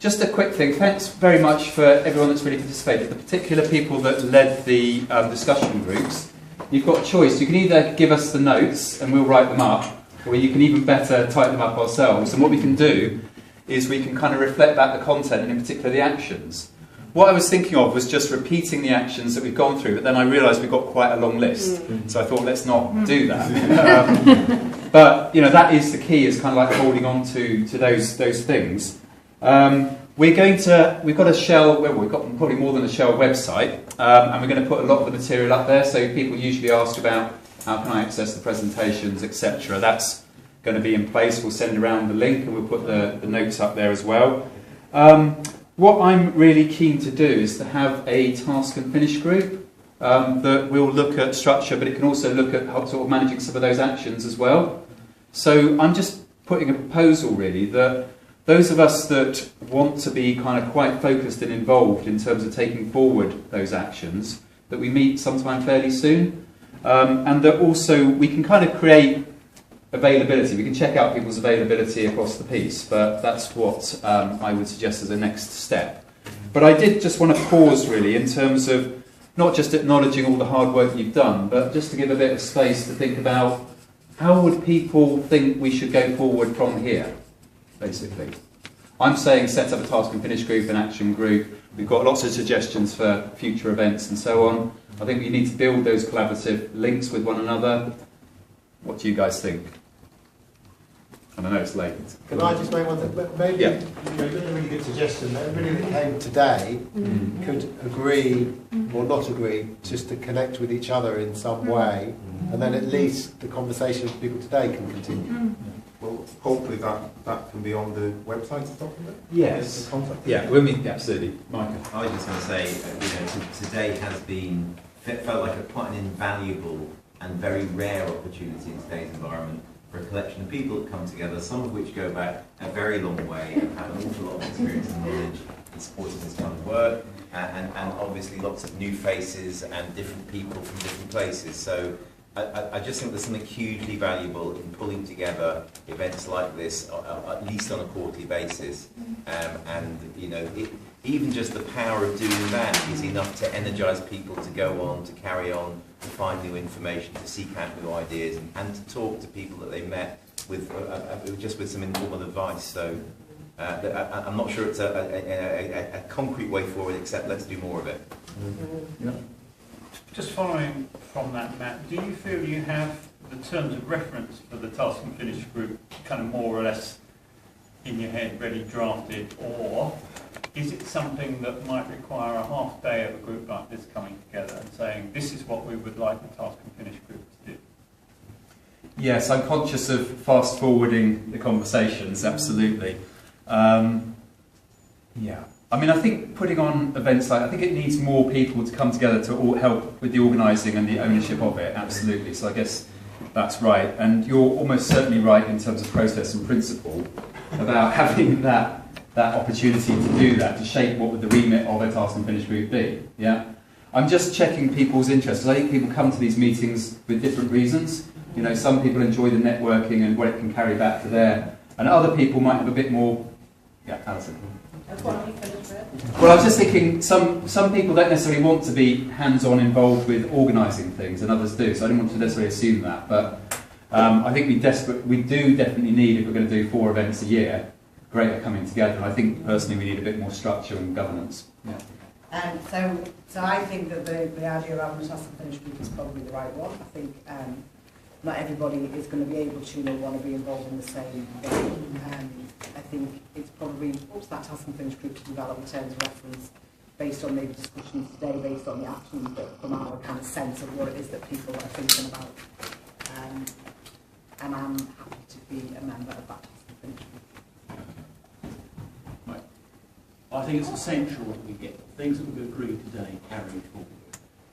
just a quick thing. Thanks very much for everyone that's really participated, the particular people that led the discussion groups. You've got a choice. You can either give us the notes and we'll write them up, or you can even better type them up ourselves. And what we can do is we can kind of reflect back the content and in particular the actions. What I was thinking of was just repeating the actions that we've gone through, but then I realised we've got quite a long list, so I thought let's not do that. But that is the key, is kind of like holding on to those things. We've got a Shell, well, we've got probably more than a Shell website, and we're going to put a lot of the material up there. So people usually ask about how can I access the presentations, etc. That's going to be in place. We'll send around the link and we'll put the notes up there as well. What I'm really keen to do is to have a task and finish group that will look at structure, but it can also look at how sort of managing some of those actions as well. So I'm just putting a proposal really that those of us that want to be kind of quite focused and involved in terms of taking forward those actions, that we meet sometime fairly soon, and that also we can kind of create availability. We can check out people's availability across the piece, but that's what I would suggest as a next step. But I did just want to pause really in terms of not just acknowledging all the hard work you've done, but just to give a bit of space to think about how would people think we should go forward from here, basically. I'm saying set up a task and finish group, an action group. We've got lots of suggestions for future events and so on. I think we need to build those collaborative links with one another. What do you guys think? And I know it's late. Can I just make one thing? Maybe you've got a really good suggestion. Everybody that came today could agree or not agree just to connect with each other in some way, and then at least the conversation with people today can continue. Well, hopefully that can be on the website or something. Yes. Yeah, we'll meet, absolutely. Michael. I was just going to say, today has felt like quite an invaluable and very rare opportunity in today's environment for a collection of people that come together, some of which go back a very long way and have an awful lot of experience and knowledge in supporting this kind of work, and obviously lots of new faces and different people from different places. So I just think there's something hugely valuable in pulling together events like this, at least on a quarterly basis, and even just the power of doing that is enough to energise people to go on, to carry on, to find new information, to seek out new ideas, and to talk to people that they met with, just with some informal advice. So I'm not sure it's a concrete way forward, except let's do more of it. Yeah. Just following from that, Matt, do you feel you have the terms of reference for the task and finish group kind of more or less in your head, ready drafted, or is it something that might require a half day of a group like this coming together and saying, this is what we would like the task and finish group to do? Yes, I'm conscious of fast forwarding the conversations, absolutely. Yeah. I mean, I think putting on events I think it needs more people to come together to all help with the organising and the ownership of it, absolutely. So I guess that's right. And you're almost certainly right in terms of process and principle about having that opportunity to do that, to shape what would the remit of a task and finish group be. Yeah, I'm just checking people's interests. I think people come to these meetings with different reasons. Some people enjoy the networking and what it can carry back to there, and other people might have a bit more. Yeah, Alison. Well, I was just thinking some people don't necessarily want to be hands-on involved with organising things, and others do. So I didn't want to necessarily assume that, but I think we do definitely need, if we're going to do 4 events a year, greater coming together. And I think personally we need a bit more structure and governance. Yeah. So I think that the idea of having a task and finish group is probably the right one. I think not everybody is going to be able to or want to be involved in the same thing. I think it's probably up to that task and finish group to develop in terms of reference based on maybe discussions today, based on the actions that come out, a kind of sense of what it is that people are thinking about. And I'm happy to be a member of that task and finish group. I think it's essential that we get things that we've agreed today carried forward.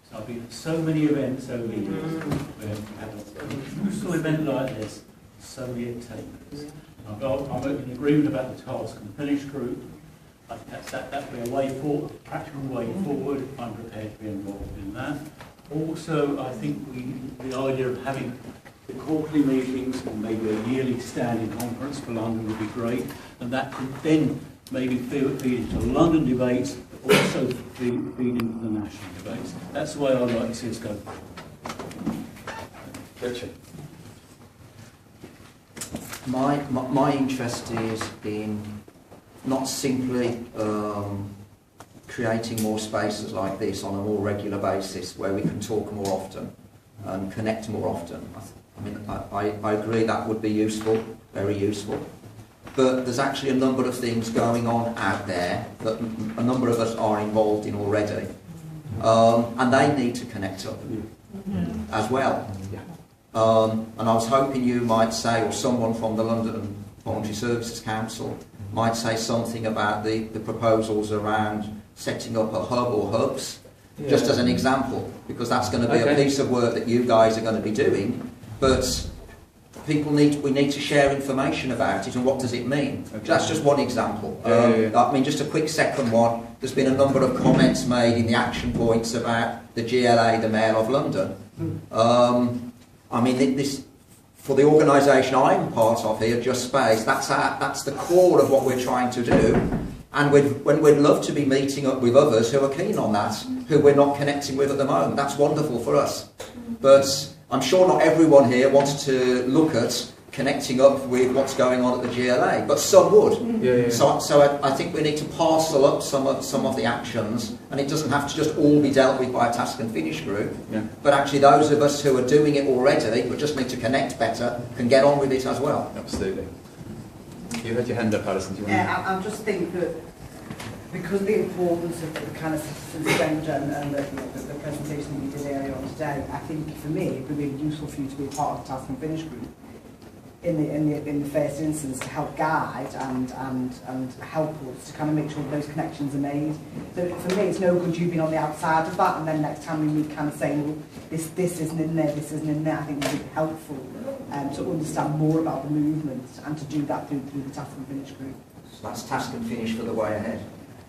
So I've been at so many events over the years where we have a crucial event like this, so many attainments. I'm in agreement about the task and finish group. I think that'll be a way forward, a practical way forward. I'm prepared to be involved in that. Also, I think the idea of having the quarterly meetings and maybe a yearly standing conference for London would be great, and that could then maybe feed into London debates, but also feed into the national debates. That's the way I'd like to see us go. Richard. My interest is in not simply creating more spaces like this on a more regular basis where we can talk more often and connect more often. I mean, I agree that would be useful, very useful. But there's actually a number of things going on out there that a number of us are involved in already. And they need to connect up as well. And I was hoping you might say, or someone from the London Voluntary Services Council might say something about the proposals around setting up a hub or hubs, just as an example, because that's going to be a piece of work that you guys are going to be doing, but we need to share information about it, and what does it mean? That's just one example. I mean, just a quick second one. There's been a number of comments made in the action points about the GLA, the Mayor of London. I mean, this, for the organisation I'm part of here, Just Space, that's the core of what we're trying to do. And we'd love to be meeting up with others who are keen on that, who we're not connecting with at the moment. That's wonderful for us. But I'm sure not everyone here wants to look at connecting up with what's going on at the GLA, but some would. So I think we need to parcel up some of the actions, and it doesn't have to just all be dealt with by a task and finish group. But actually those of us who are doing it already, but just need to connect better, can get on with it as well. Absolutely. You had your hand up, Alison. Do you want I just think that because of the importance of the kind of citizens' agenda and the presentation that you did earlier on today, I think for me it would be really useful for you to be a part of the task and finish group in the first instance, to help guide and help us to kind of make sure that those connections are made. So for me, it's no good you being on the outside of that, and then next time we meet, kind of saying, well, this isn't in there, this isn't in there. I think it would be helpful to understand more about the movement and to do that through the task and finish group. So that's task and finish for the way ahead.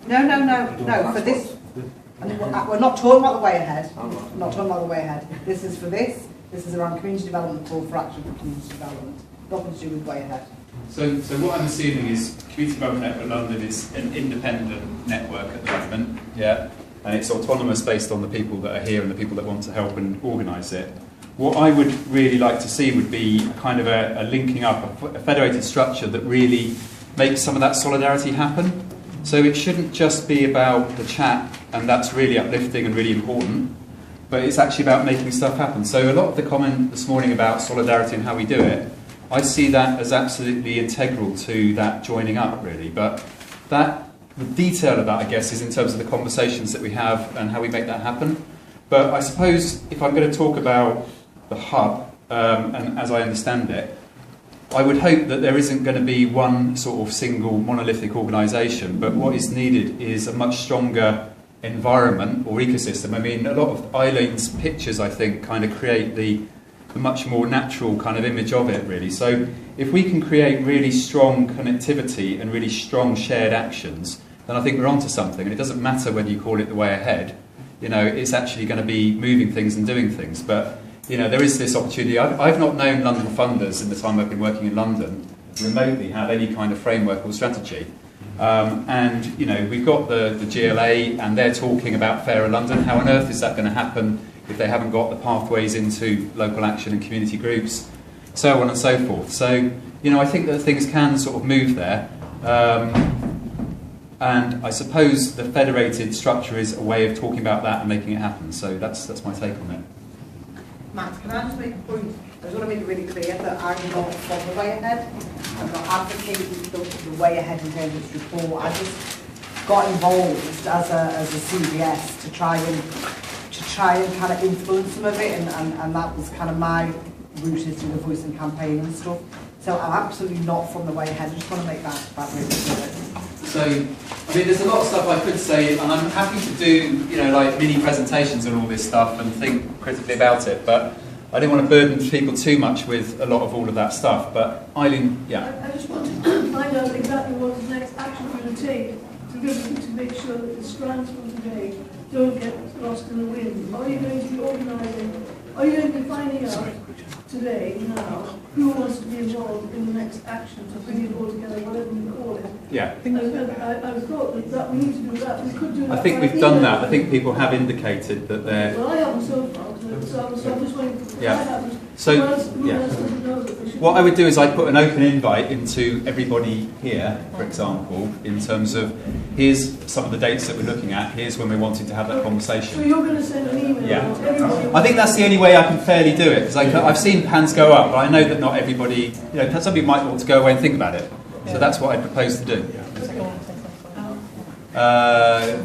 No. For this, we're not talking about the way ahead. We're not talking about the way ahead. This is for this. This is around community development, call for action for community development. Nothing to do with way ahead. So what I'm assuming is Community Development Network London is an independent network at the moment, and it's autonomous based on the people that are here and the people that want to help and organise it. What I would really like to see would be kind of a linking up, a federated structure that really makes some of that solidarity happen. So it shouldn't just be about the chat, and that's really uplifting and really important, but it's actually about making stuff happen. So a lot of the comment this morning about solidarity and how we do it, I see that as absolutely integral to that joining up, really. But the detail of that, I guess, is in terms of the conversations that we have and how we make that happen. But I suppose if I'm going to talk about the hub, and as I understand it, I would hope that there isn't going to be one sort of single monolithic organisation, but what is needed is a much stronger environment or ecosystem. I mean, a lot of Eileen's pictures, I think, kind of create the much more natural kind of image of it, really. So if we can create really strong connectivity and really strong shared actions, then I think we're onto something. And it doesn't matter whether you call it the way ahead. You know, it's actually going to be moving things and doing things. But, you know, there is this opportunity. I've not known London funders in the time I've been working in London remotely have any kind of framework or strategy. And, you know, we've got the GLA, and they're talking about Fairer London. How on earth is that going to happen if they haven't got the pathways into local action and community groups, so on and so forth. So, you know, I think that things can sort of move there. And I suppose the federated structure is a way of talking about that and making it happen. So that's my take on it. Matt, can I just make a point? I just want to make it really clear that I'm not for the way ahead. I'm not advocating the way ahead in terms of this report. I just got involved as a CBS to try and kind of influence some of it, and that was kind of my route into the voicing campaign and stuff. So I'm absolutely not from the way ahead. I just want to make that really clear. So, I mean, there's a lot of stuff I could say, and I'm happy to do, you know, like mini presentations on all this stuff and think critically about it, but I didn't want to burden people too much with a lot of all of that stuff. But Eileen, yeah. I just want to find out exactly what the next action we're going to take to make sure that the strands from today don't get lost in the wind. Are you going to be organising are you going to be finding out today, now, who wants to be involved in the next action to bring it all together, whatever you call it? Yeah. I thought that we need to do that. We could do that. I think we've done that. I think people have indicated that they're... Well, I haven't so far, so I'm just waiting for Yeah. that happens. So, Who else yeah. doesn't know that we should? What I would do is I'd put an open invite into everybody here, for example, in terms of here's some of the dates that we're looking at, here's when we're wanting to have that So conversation. you're going to send an email Yeah. out to everybody? I think that's the only way I can fairly do it, because I've seen hands go up, but I know that not everybody, some people might want to go away and think about it. So that's what I propose to do.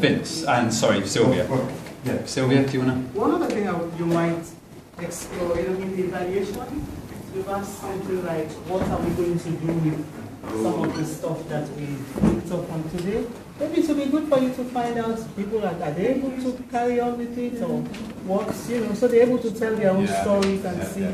Vince, and sorry, Sylvia. Yeah. Sylvia, do you want One other thing you might explore, in the evaluation, we've asked something like, what are we going to do with some of the stuff that we picked up on today? Maybe it would be good for you to find out people are they able to carry on with it or what, so they're able to tell their own stories and see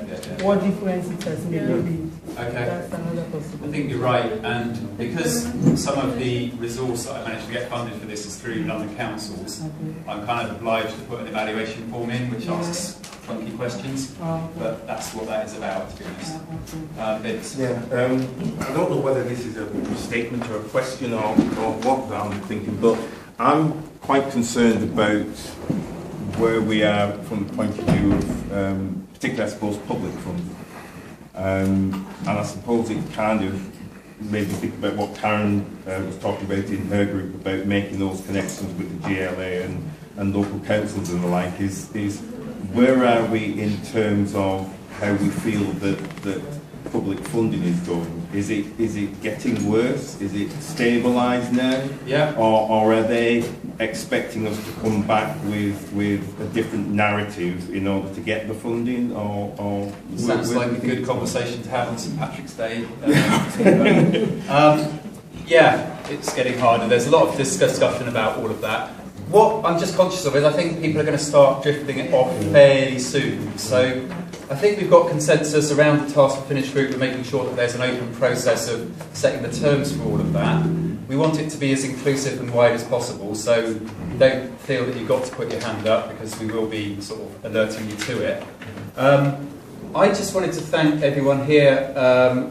what difference it has made. Maybe Okay. that's another I possibility. think you're right, and because some of the resource that I managed to get funded for this is through London councils, I'm kind of obliged to put an evaluation form in which asks funky questions, but that's what that is about, to be honest. Vince? Yeah, I don't know whether this is a statement or a question or what that I'm thinking, but I'm quite concerned about where we are from the point of view of, particularly I suppose, public funding. And I suppose it kind of made me think about what Karen was talking about in her group about making those connections with the GLA and local councils and the like, is where are we in terms of how we feel that public funding is going? Is it getting worse? Is it stabilised now? Yeah. Or are they expecting us to come back with a different narrative in order to get the funding? Or Sounds like a good conversation to have on St Patrick's Day. Yeah, it's getting harder. There's a lot of discussion about all of that. What I'm just conscious of is I think people are going to start drifting it off fairly soon. So I think we've got consensus around the Task and Finish group and making sure that there's an open process of setting the terms for all of that. We want it to be as inclusive and wide as possible, so don't feel that you've got to put your hand up because we will be sort of alerting you to it. I just wanted to thank everyone here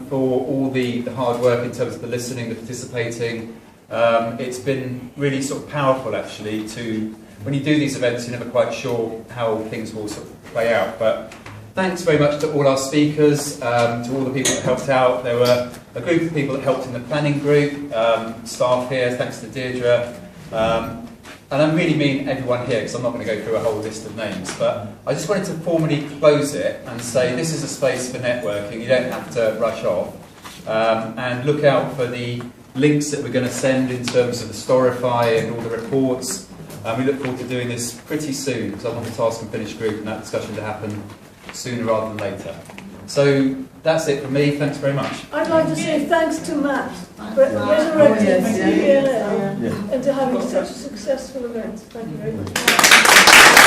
for all the hard work in terms of the listening, the participating. It's been really sort of powerful actually when you do these events you're never quite sure how things will sort of play out, but thanks very much to all our speakers, to all the people that helped out. There were a group of people that helped in the planning group, staff here, thanks to Deirdre. And I really mean everyone here, because I'm not going to go through a whole list of names, but I just wanted to formally close it and say this is a space for networking, you don't have to rush off. And look out for the links that we're going to send in terms of the Storify and all the reports. We look forward to doing this pretty soon, because I want the Task and Finish group and that discussion to happen sooner rather than later. So that's it from me. Thanks very much. I'd like to say thanks to Matt for resurrecting CPLL and to having such a successful event. Thank you very much.